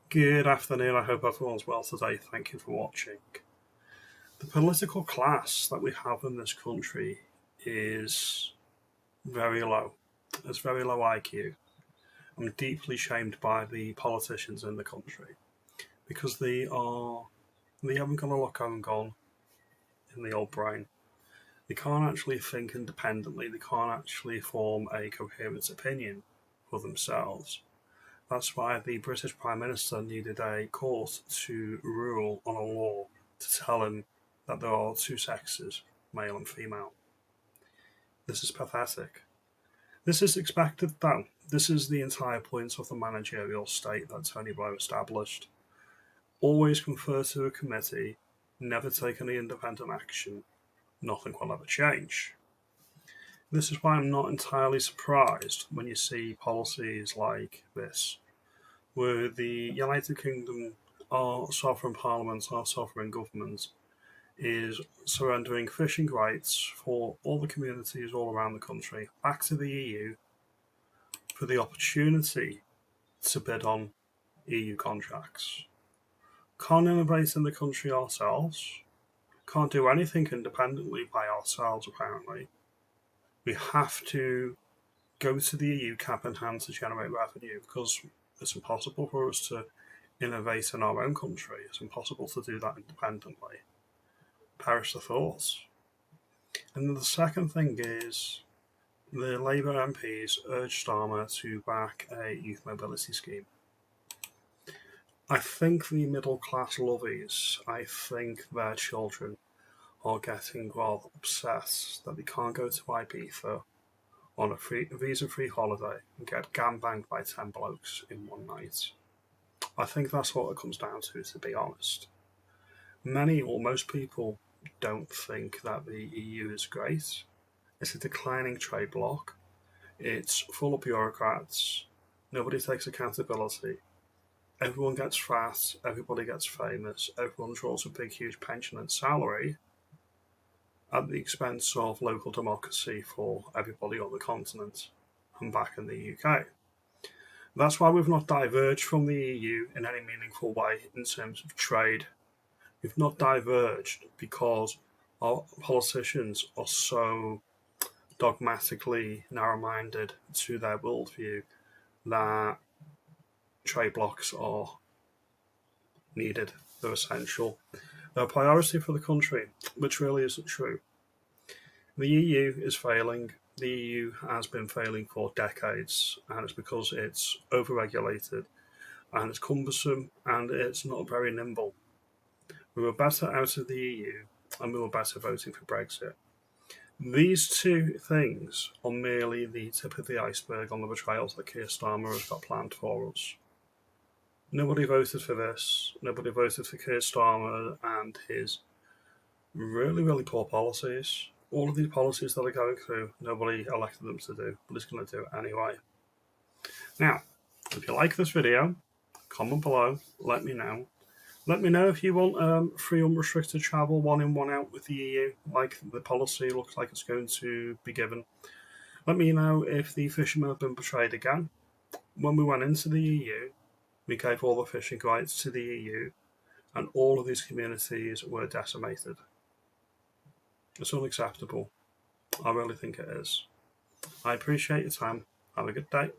Good afternoon, I hope everyone's well today. Thank you for watching. The political class that we have in this country is very low. It's very low IQ. I'm deeply shamed by the politicians in the country because they haven't got a lot going on in the old brain. They can't actually think independently. They can't actually form a coherent opinion for themselves. That's why the British Prime Minister needed a court to rule on a law to tell him that there are two sexes, male and female. This is pathetic. This is expected, though. This is the entire point of the managerial state that Tony Blair established. Always confer to a committee, never take any independent action, nothing will ever change. This is why I'm not entirely surprised when you see policies like this, where the United Kingdom, our sovereign parliament, our sovereign government, is surrendering fishing rights for all the communities all around the country back to the EU for the opportunity to bid on EU contracts. Can't innovate in the country ourselves, can't do anything independently by ourselves apparently. We have to go to the EU cap in hand to generate revenue because it's impossible for us to innovate in our own country. It's impossible to do that independently. Perish the thought. And the second thing is the Labour MPs urged Starmer to back a youth mobility scheme. I think the middle class lovies, I think their children are getting rather upset that they can't go to Ibiza on a visa-free holiday and get gambanged by 10 blokes in one night. I think that's what it comes down to be honest. Many or most people don't think that the EU is great. It's a declining trade bloc. It's full of bureaucrats. Nobody takes accountability. Everyone gets fat. Everybody gets famous. Everyone draws a big, huge pension and salary at the expense of local democracy for everybody on the continent and back in the UK. That's why we've not diverged from the EU in any meaningful way in terms of trade. We've not diverged because our politicians are so dogmatically narrow-minded to their worldview that trade blocs are needed, they're essential. They're a priority for the country, which really isn't true. The EU is failing. The EU has been failing for decades, and it's because it's overregulated and it's cumbersome and it's not very nimble. We were better out of the EU and we were better voting for Brexit. These two things are merely the tip of the iceberg on the betrayals that Keir Starmer has got planned for us. Nobody voted for this. Nobody voted for Keir Starmer and his really, really poor policies. All of these policies that are going through, nobody elected them to do, but he's going to do it anyway. Now, if you like this video, comment below, let me know. Let me know if you want free unrestricted travel, one in, one out with the EU, like the policy looks like it's going to be given. Let me know if the fishermen have been betrayed again. When we went into the EU, we gave all the fishing rights to the EU, and all of these communities were decimated. It's unacceptable. I really think it is. I appreciate your time. Have a good day.